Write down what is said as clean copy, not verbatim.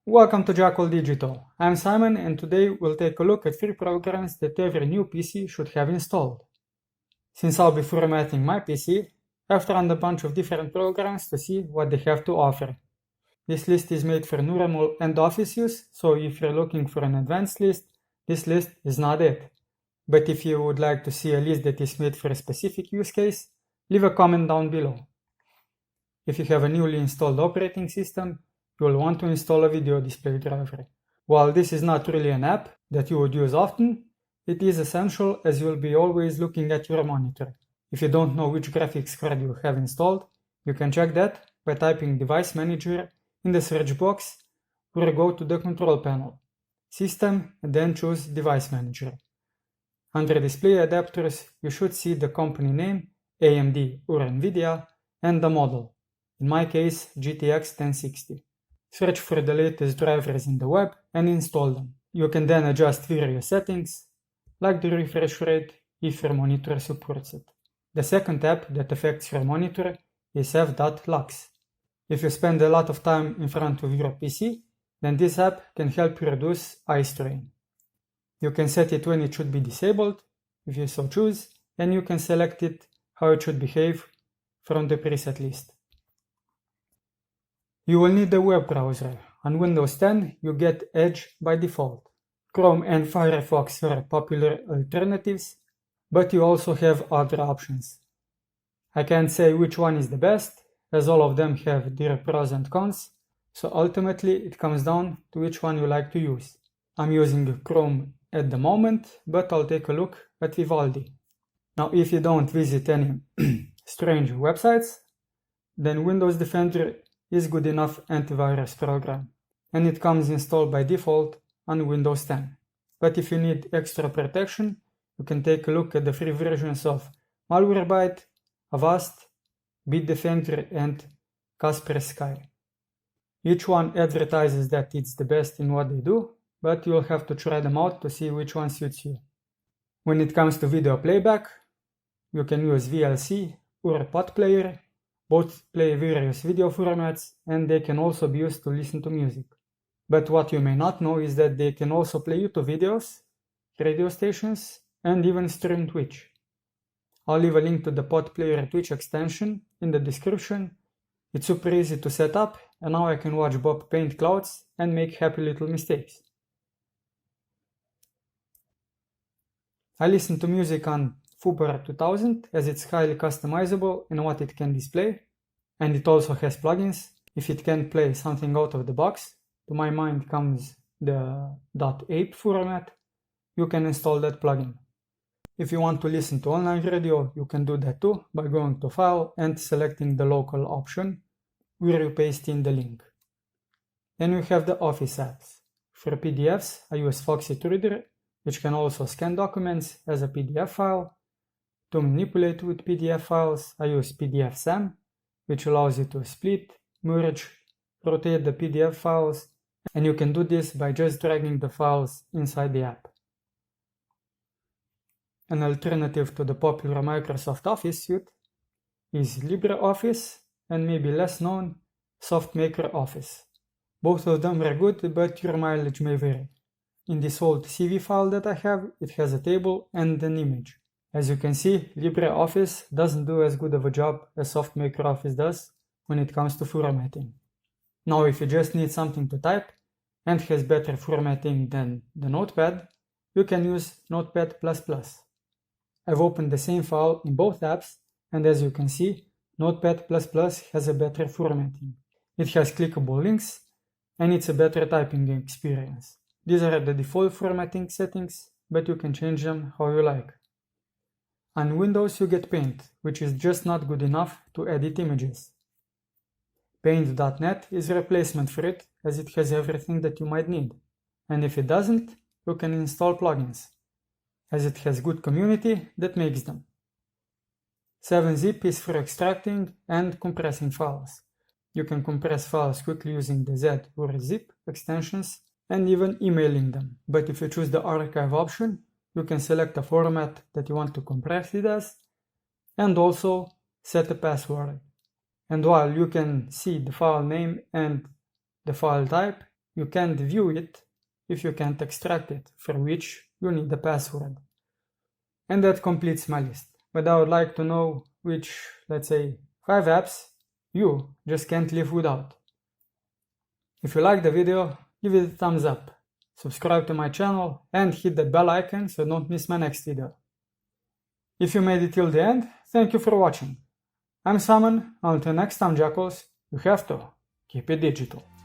Welcome to Jackall Digital. I'm Simon and today we'll take a look at 3 programs that every new PC should have installed. Since I'll be formatting my PC, I've run a bunch of different programs to see what they have to offer. This list is made for normal and office use, so if you're looking for an advanced list, this list is not it. But if you would like to see a list that is made for a specific use case, leave a comment down below. If you have a newly installed operating system, you will want to install a video display driver. While this is not really an app that you would use often, it is essential as you will be always looking at your monitor. If you don't know which graphics card you have installed, you can check that by typing Device Manager in the search box or go to the control panel, System, and then choose Device Manager. Under Display Adapters, you should see the company name, AMD or NVIDIA, and the model, in my case GTX 1060. Search for the latest drivers in the web and install them. You can then adjust various settings, like the refresh rate if your monitor supports it. The second app that affects your monitor is f.lux. If you spend a lot of time in front of your PC, then this app can help you reduce eye strain. You can set it when it should be disabled, if you so choose, and you can select it how it should behave from the preset list. You will need a web browser. On Windows 10, you get Edge by default. Chrome and Firefox are popular alternatives, but you also have other options. I can't say which one is the best, as all of them have their pros and cons, so ultimately it comes down to which one you like to use. I'm using Chrome at the moment, but I'll take a look at Vivaldi. Now, if you don't visit any strange websites, then Windows Defender is good enough antivirus program, and it comes installed by default on Windows 10. But if you need extra protection, you can take a look at the free versions of Malwarebytes, Avast, Bitdefender, and Kaspersky. Each one advertises that it's the best in what they do, but you'll have to try them out to see which one suits you. When it comes to video playback, you can use VLC or PotPlayer. Both play various video formats, and they can also be used to listen to music. But what you may not know is that they can also play YouTube videos, radio stations, and even stream Twitch. I'll leave a link to the PotPlayer Twitch extension in the description. It's super easy to set up, and now I can watch Bob paint clouds and make happy little mistakes. I listen to music on Fubar 2000 as it's highly customizable in what it can display, and it also has plugins. If it can play something out of the box, to my mind comes the .ape format, you can install that plugin. If you want to listen to online radio, you can do that too by going to File and selecting the local option, where you paste in the link. Then we have the Office apps. For PDFs, I use Foxit Reader, which can also scan documents as a PDF file. To manipulate with PDF files, I use PDFSam, which allows you to split, merge, rotate the PDF files, and you can do this by just dragging the files inside the app. An alternative to the popular Microsoft Office suite is LibreOffice and maybe less known, SoftMaker Office. Both of them are good, but your mileage may vary. In this old CV file that I have, it has a table and an image. As you can see, LibreOffice doesn't do as good of a job as SoftMaker Office does when it comes to formatting. Now, if you just need something to type and has better formatting than the Notepad, you can use Notepad++. I've opened the same file in both apps, and as you can see, Notepad++ has a better formatting. It has clickable links, and it's a better typing experience. These are the default formatting settings, but you can change them how you like. On Windows you get Paint, which is just not good enough to edit images. Paint.net is a replacement for it, as it has everything that you might need. And if it doesn't, you can install plugins, as it has good community that makes them. 7-zip is for extracting and compressing files. You can compress files quickly using the Z or zip extensions and even emailing them. But if you choose the archive option, you can select a format that you want to compress it as, and also set a password. And while you can see the file name and the file type, you can't view it if you can't extract it, for which you need a password. And that completes my list. But I would like to know which, let's say, 5 apps you just can't live without. If you like the video, give it a thumbs up, subscribe to my channel, and hit that bell icon so don't miss my next video. If you made it till the end, thank you for watching. I'm Simon. Until next time, Jackalls, you have to keep it digital.